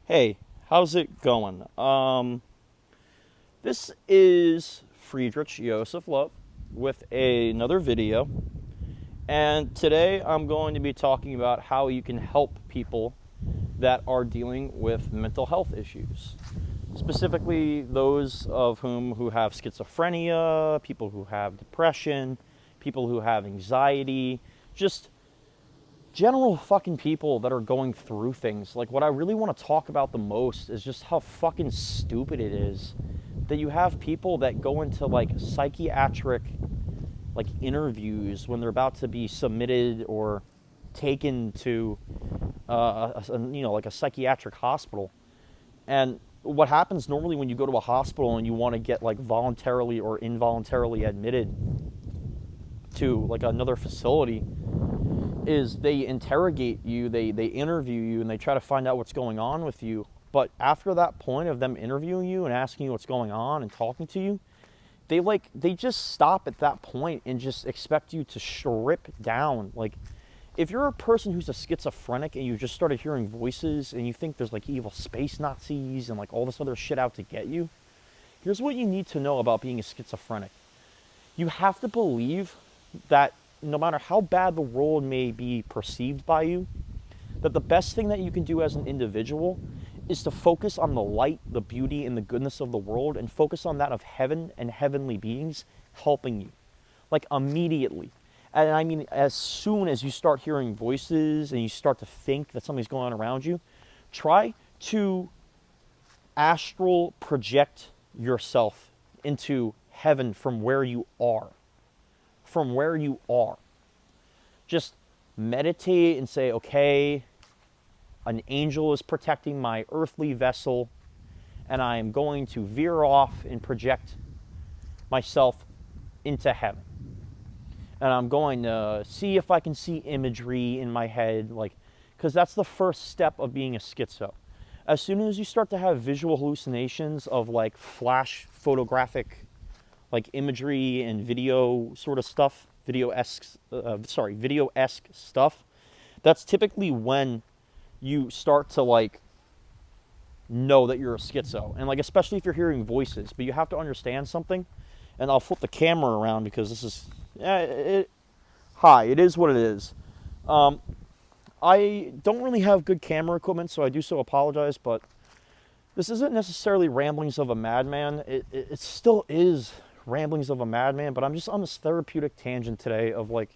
Hey, how's it going? This is Friedrich Joseph Love with another video, and today I'm going to be talking about how you can help people that are dealing with mental health issues, specifically those of whom who have schizophrenia, people who have depression, people who have anxiety, just general fucking people that are going through things. Like, what I really want to talk about the most is just how fucking stupid it is that you have people that go into like psychiatric like interviews when they're about to be submitted or taken to like a psychiatric hospital. And what happens normally when you go to a hospital and you want to get like voluntarily or involuntarily admitted to like another facility is they interrogate you, they interview you, and they try to find out what's going on with you. But after that point of them interviewing you and asking you what's going on and talking to you, they just stop at that point and just expect you to strip down. Like, if you're a person who's a schizophrenic and you just started hearing voices and you think there's like evil space Nazis and like all this other shit out to get you, here's what you need to know about being a schizophrenic. You have to believe that no matter how bad the world may be perceived by you, that the best thing that you can do as an individual is to focus on the light, the beauty, and the goodness of the world, and focus on that of heaven and heavenly beings helping you, like immediately. And I mean, as soon as you start hearing voices and you start to think that something's going on around you, try to astral project yourself into heaven from where you are. From where you are. Just meditate and say, okay, an angel is protecting my earthly vessel, and I am going to veer off and project myself into heaven. And I'm going to see if I can see imagery in my head, like, because that's the first step of being a schizo. As soon as you start to have visual hallucinations of like flash photographic like imagery and video sort of stuff, video-esque stuff, that's typically when you start to like know that you're a schizo. And like, especially if you're hearing voices. But you have to understand something, and I'll flip the camera around because this is it is what it is. I don't really have good camera equipment, so I do so apologize, but this isn't necessarily ramblings of a madman. It still is ramblings of a madman, but I'm just on this therapeutic tangent today of like,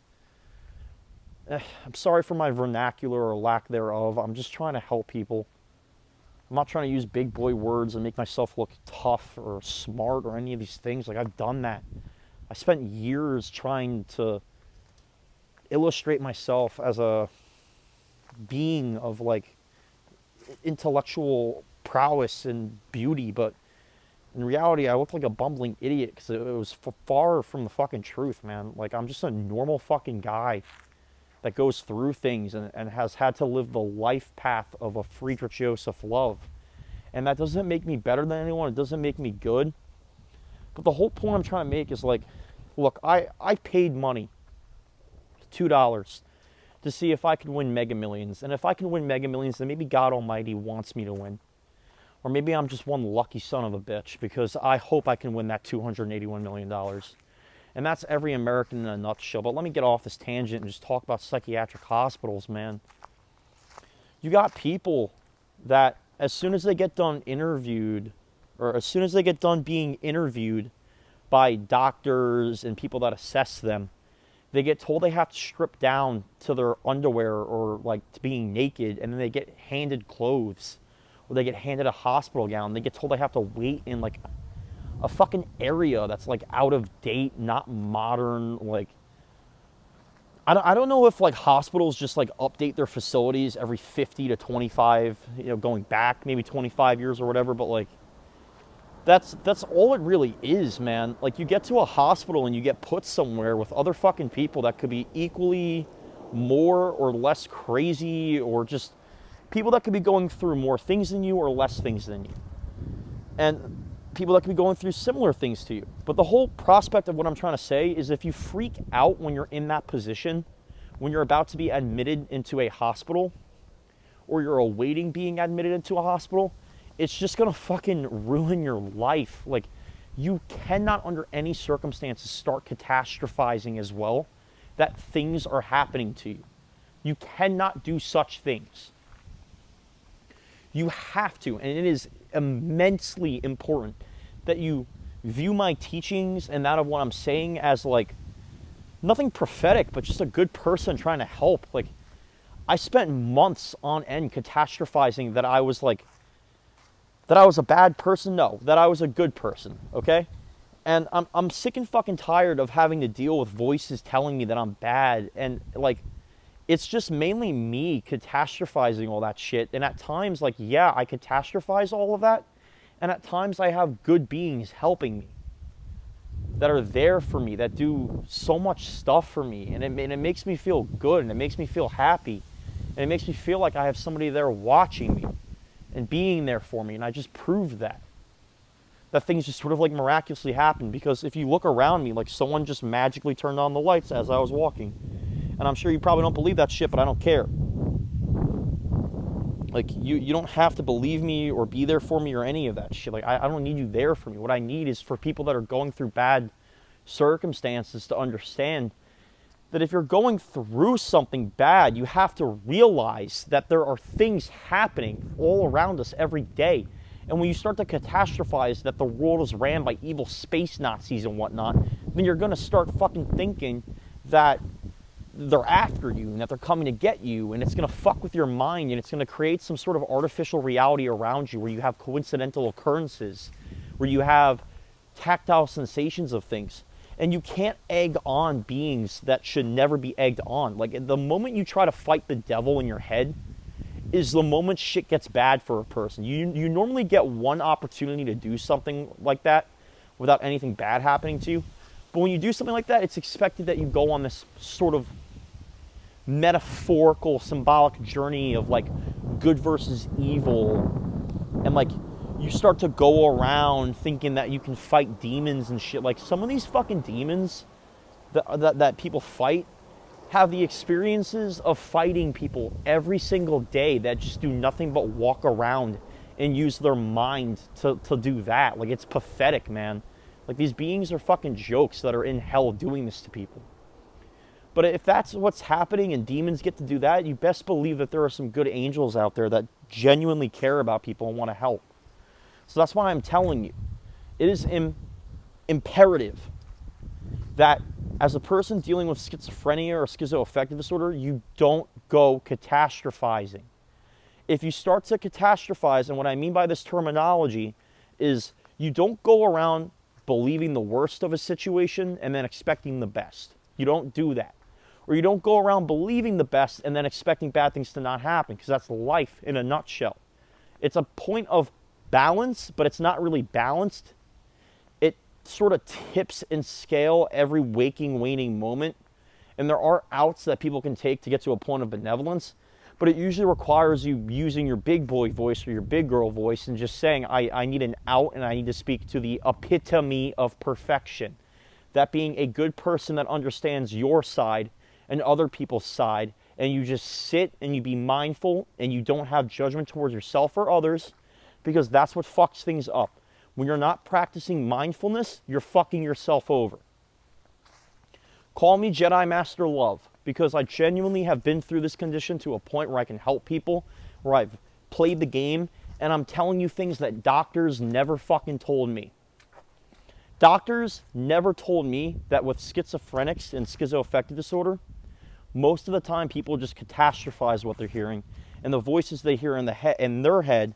I'm sorry for my vernacular or lack thereof. I'm just trying to help people. I'm not trying to use big boy words and make myself look tough or smart or any of these things. Like, I've done that. I spent years trying to illustrate myself as a being of like intellectual prowess and beauty, but in reality, I looked like a bumbling idiot because it was far from the fucking truth, man. Like, I'm just a normal fucking guy that goes through things and has had to live the life path of a Friedrich Joseph Love. And that doesn't make me better than anyone. It doesn't make me good. But the whole point I'm trying to make is like, look, I paid money, $2, to see if I could win Mega Millions. And if I can win Mega Millions, then maybe God Almighty wants me to win. Or maybe I'm just one lucky son of a bitch, because I hope I can win that $281 million. And that's every American in a nutshell. But let me get off this tangent and just talk about psychiatric hospitals, man. You got people that as soon as they get done interviewed, or as soon as they get done being interviewed by doctors and people that assess them, they get told they have to strip down to their underwear or like to being naked, and then they get handed clothes. Or they get handed a hospital gown. They get told they have to wait in like a fucking area that's like out of date, not modern. Like, I don't know if like hospitals just like update their facilities every 50 to 25, going back maybe 25 years or whatever. But like, that's all it really is, man. Like, you get to a hospital and you get put somewhere with other fucking people that could be equally more or less crazy, or just people that could be going through more things than you or less things than you. And people that could be going through similar things to you. But the whole prospect of what I'm trying to say is, if you freak out when you're in that position, when you're about to be admitted into a hospital, or you're awaiting being admitted into a hospital, it's just gonna fucking ruin your life. Like, you cannot under any circumstances start catastrophizing as well that things are happening to you. You cannot do such things. You have to, and it is immensely important that you view my teachings and that of what I'm saying as like nothing prophetic, but just a good person trying to help. Like, I spent months on end catastrophizing that I was a bad person. No, that I was a good person, okay? And I'm sick and fucking tired of having to deal with voices telling me that I'm bad. And like, it's just mainly me catastrophizing all that shit. And at times, like, yeah, I catastrophize all of that. And at times I have good beings helping me that are there for me, that do so much stuff for me. And it makes me feel good, and it makes me feel happy. And it makes me feel like I have somebody there watching me and being there for me. And I just proved that things just sort of like miraculously happen. Because if you look around me, like, someone just magically turned on the lights as I was walking. And I'm sure you probably don't believe that shit, but I don't care. Like, you don't have to believe me or be there for me or any of that shit. Like, I don't need you there for me. What I need is for people that are going through bad circumstances to understand that if you're going through something bad, you have to realize that there are things happening all around us every day. And when you start to catastrophize that the world is ran by evil space Nazis and whatnot, then you're going to start fucking thinking that they're after you and that they're coming to get you, and it's going to fuck with your mind, and it's going to create some sort of artificial reality around you where you have coincidental occurrences, where you have tactile sensations of things. And you can't egg on beings that should never be egged on. Like, the moment you try to fight the devil in your head is the moment shit gets bad for a person. You normally get one opportunity to do something like that without anything bad happening to you. But when you do something like that, it's expected that you go on this sort of metaphorical, symbolic journey of like good versus evil. And like, you start to go around thinking that you can fight demons and shit. Like, some of these fucking demons that people fight have the experiences of fighting people every single day that just do nothing but walk around and use their mind to do that. Like, it's pathetic, man. Like, these beings are fucking jokes that are in hell doing this to people. But if that's what's happening and demons get to do that, you best believe that there are some good angels out there that genuinely care about people and want to help. So that's why I'm telling you, it is imperative that as a person dealing with schizophrenia or schizoaffective disorder, you don't go catastrophizing. If you start to catastrophize, and what I mean by this terminology is you don't go around believing the worst of a situation and then expecting the best. You don't do that. Or you don't go around believing the best and then expecting bad things to not happen, because that's life in a nutshell. It's a point of balance, but it's not really balanced. It sort of tips and scale every waking, waning moment. And there are outs that people can take to get to a point of benevolence, but it usually requires you using your big boy voice or your big girl voice and just saying, I need an out, and I need to speak to the epitome of perfection. That being a good person that understands your side and other people's side, and you just sit and you be mindful and you don't have judgment towards yourself or others, because that's what fucks things up. When you're not practicing mindfulness, you're fucking yourself over. Call me Jedi Master Love, because I genuinely have been through this condition to a point where I can help people, where I've played the game, and I'm telling you things that doctors never fucking told me. Doctors never told me that with schizophrenics and schizoaffective disorder, most of the time people just catastrophize what they're hearing, and the voices they hear in their head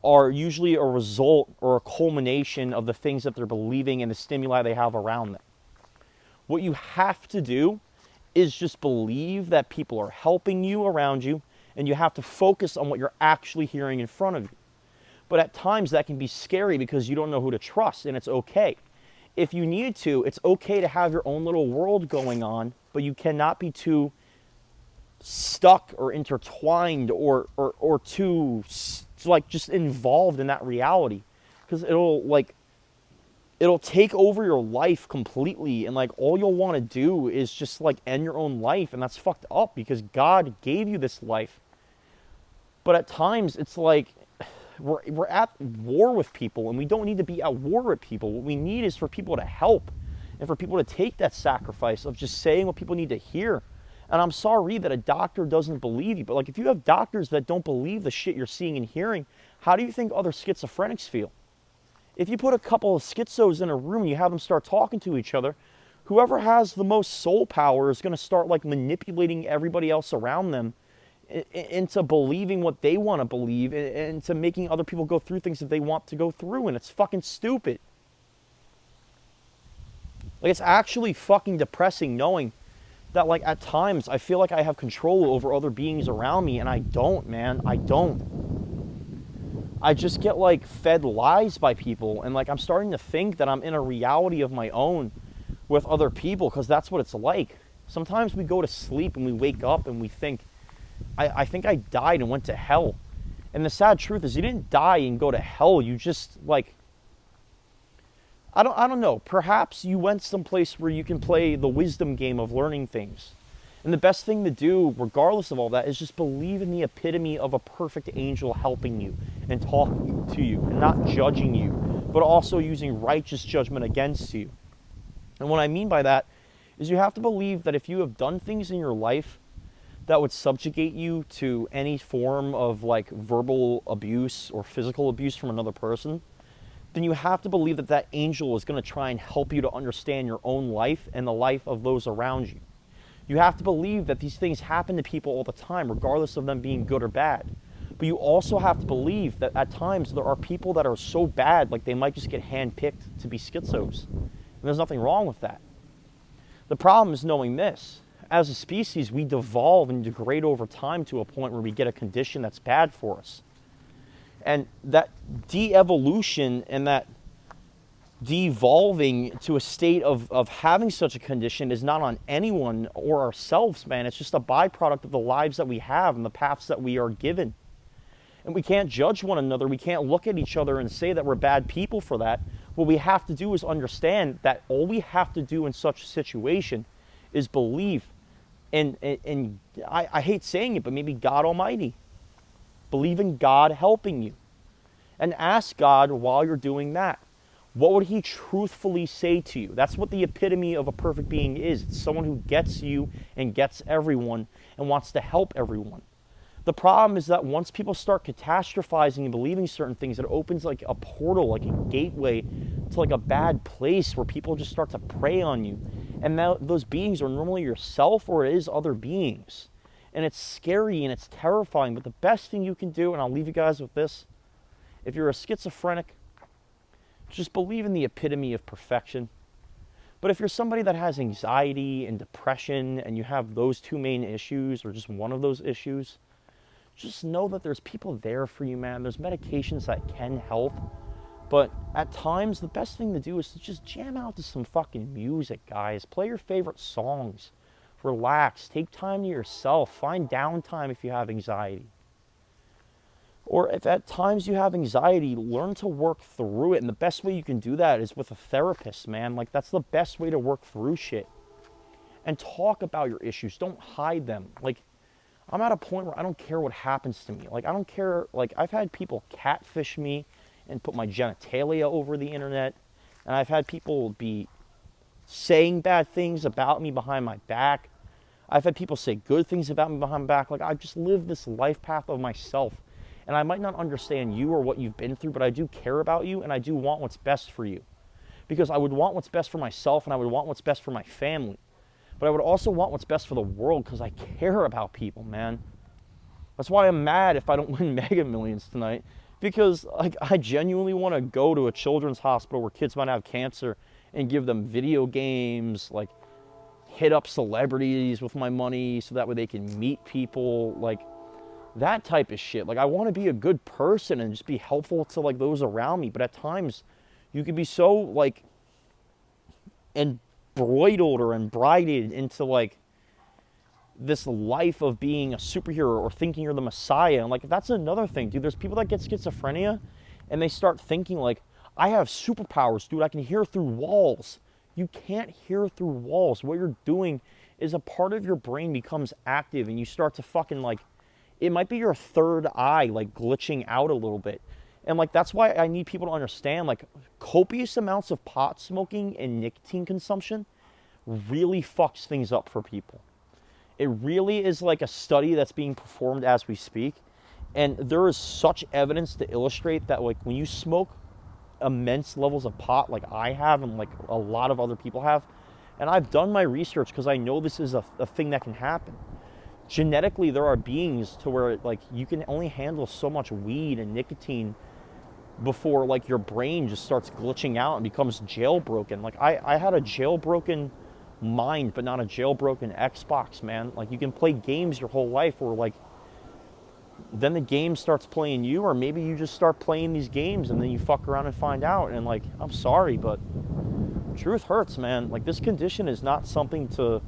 are usually a result or a culmination of the things that they're believing and the stimuli they have around them. What you have to do is just believe that people are helping you around you, and you have to focus on what you're actually hearing in front of you. But at times that can be scary because you don't know who to trust, and it's okay. If you need to, it's okay to have your own little world going on, but you cannot be too stuck or intertwined or too like just involved in that reality, because it'll take over your life completely, and like all you'll want to do is just like end your own life, and that's fucked up, because God gave you this life But at times, it's like we're at war with people, and we don't need to be at war with people. What we need is for people to help and for people to take that sacrifice of just saying what people need to hear. And I'm sorry that a doctor doesn't believe you, but like if you have doctors that don't believe the shit you're seeing and hearing, how do you think other schizophrenics feel? If you put a couple of schizos in a room and you have them start talking to each other, whoever has the most soul power is going to start like manipulating everybody else around them into believing what they want to believe and into making other people go through things that they want to go through, and it's fucking stupid. Like, it's actually fucking depressing knowing that, like, at times I feel like I have control over other beings around me, and I don't, man. I don't. I just get, like, fed lies by people, and, like, I'm starting to think that I'm in a reality of my own with other people, because that's what it's like. Sometimes we go to sleep and we wake up and we think, I think I died and went to hell. And the sad truth is you didn't die and go to hell. You just, like, I don't know. Perhaps you went someplace where you can play the wisdom game of learning things. And the best thing to do, regardless of all that, is just believe in the epitome of a perfect angel helping you and talking to you and not judging you, but also using righteous judgment against you. And what I mean by that is you have to believe that if you have done things in your life that would subjugate you to any form of like verbal abuse or physical abuse from another person, then you have to believe that that angel is going to try and help you to understand your own life and the life of those around you. You have to believe that these things happen to people all the time, regardless of them being good or bad. But you also have to believe that at times there are people that are so bad, like they might just get handpicked to be schizos. And there's nothing wrong with that. The problem is knowing this. As a species, we devolve and degrade over time to a point where we get a condition that's bad for us. And that de-evolution and that devolving to a state of having such a condition is not on anyone or ourselves, man. It's just a byproduct of the lives that we have and the paths that we are given. And we can't judge one another. We can't look at each other and say that we're bad people for that. What we have to do is understand that all we have to do in such a situation is believe. And I hate saying it, but maybe God Almighty. Believe in God helping you. And ask God while you're doing that, what would he truthfully say to you? That's what the epitome of a perfect being is. It's someone who gets you and gets everyone and wants to help everyone. The problem is that once people start catastrophizing and believing certain things, it opens like a portal, like a gateway to like a bad place where people just start to prey on you. And now those beings are normally yourself or it is other beings. And it's scary and it's terrifying. But the best thing you can do, and I'll leave you guys with this, if you're a schizophrenic, just believe in the epitome of perfection. But if you're somebody that has anxiety and depression and you have those two main issues or just one of those issues, just know that there's people there for you, man. There's medications that can help. But at times, the best thing to do is to just jam out to some fucking music, guys. Play your favorite songs. Relax. Take time to yourself. Find downtime if you have anxiety. Or if at times you have anxiety, learn to work through it. And the best way you can do that is with a therapist, man. Like, that's the best way to work through shit. And talk about your issues. Don't hide them. Like, I'm at a point where I don't care what happens to me. Like, I don't care. Like, I've had people catfish me and put my genitalia over the internet. And I've had people be saying bad things about me behind my back. I've had people say good things about me behind my back. Like, I've just lived this life path of myself. And I might not understand you or what you've been through, but I do care about you and I do want what's best for you. Because I would want what's best for myself and I would want what's best for my family. But I would also want what's best for the world because I care about people, man. That's why I'm mad if I don't win Mega Millions tonight. Because like, I genuinely want to go to a children's hospital where kids might have cancer and give them video games, like hit up celebrities with my money so that way they can meet people, like that type of shit. Like, I want to be a good person and just be helpful to like those around me. But at times you can be so like embroiled or embrided into like this life of being a superhero or thinking you're the Messiah. And like, that's another thing, dude. There's people that get schizophrenia and they start thinking like, I have superpowers, dude. I can hear through walls. You can't hear through walls. What you're doing is a part of your brain becomes active and you start to fucking like It might be your third eye like glitching out a little bit. And like that's why I need people to understand like copious amounts of pot smoking and nicotine consumption really fucks things up for people. It really is like a study that's being performed as we speak. And there is such evidence to illustrate that like when you smoke immense levels of pot like I have and like a lot of other people have, and I've done my research because I know this is a thing that can happen. Genetically, there are beings to where like you can only handle so much weed and nicotine before like your brain just starts glitching out and becomes jailbroken. Like I had a jailbroken mind, but not a jailbroken Xbox, man. Like you can play games your whole life or like then the game starts playing you, or maybe you just start playing these games and then you fuck around and find out. And like, I'm sorry, but truth hurts, man. Like this condition is not something to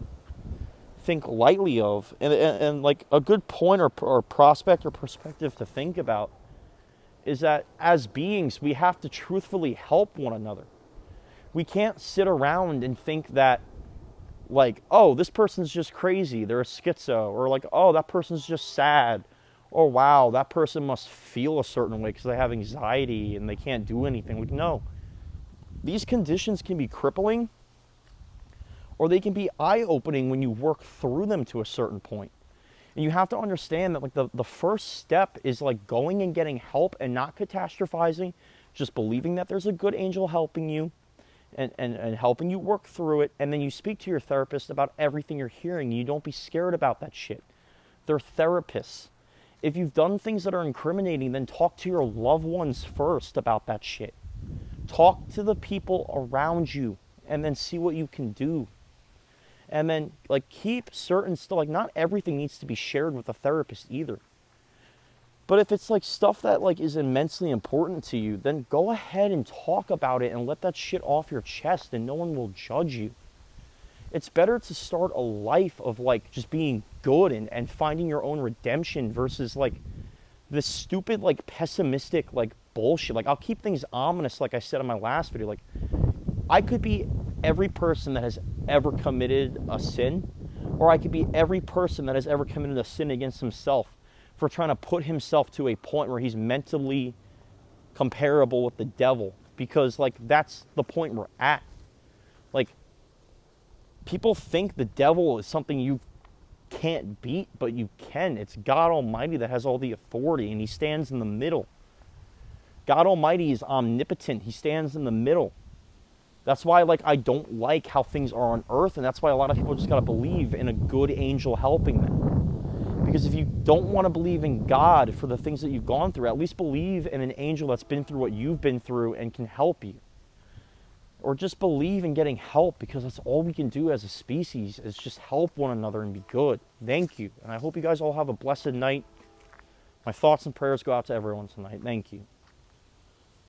think lightly of. And like a good point or prospect or perspective to think about is that as beings, we have to truthfully help one another. We can't sit around and think that like, oh, this person's just crazy, they're a schizo, or like, oh, that person's just sad, or wow, that person must feel a certain way because they have anxiety and they can't do anything. Like, no, these conditions can be crippling or they can be eye-opening when you work through them to a certain point. And you have to understand that like the first step is like going and getting help and not catastrophizing, just believing that there's a good angel helping you and helping you work through it. And then you speak to your therapist about everything you're hearing. You don't be scared about that shit. They're therapists. If you've done things that are incriminating, then talk to your loved ones first about that shit. Talk to the people around you and then see what you can do. And then like keep certain stuff, like not everything needs to be shared with a therapist either. But if it's like stuff that like is immensely important to you, then go ahead and talk about it and let that shit off your chest and no one will judge you. It's better to start a life of like just being good and finding your own redemption versus like this stupid like pessimistic like bullshit. Like I'll keep things ominous like I said in my last video. Like I could be every person that has ever committed a sin, or I could be every person that has ever committed a sin against himself for trying to put himself to a point where he's mentally comparable with the devil, because like that's the point we're at. Like people think the devil is something you can't beat, but you can. It's God Almighty that has all the authority and he stands in the middle. God Almighty is omnipotent. He stands in the middle. That's why like I don't like how things are on earth, and that's why a lot of people just got to believe in a good angel helping them. Because if you don't want to believe in God for the things that you've gone through, at least believe in an angel that's been through what you've been through and can help you. Or just believe in getting help, because that's all we can do as a species is just help one another and be good. Thank you. And I hope you guys all have a blessed night. My thoughts and prayers go out to everyone tonight. Thank you.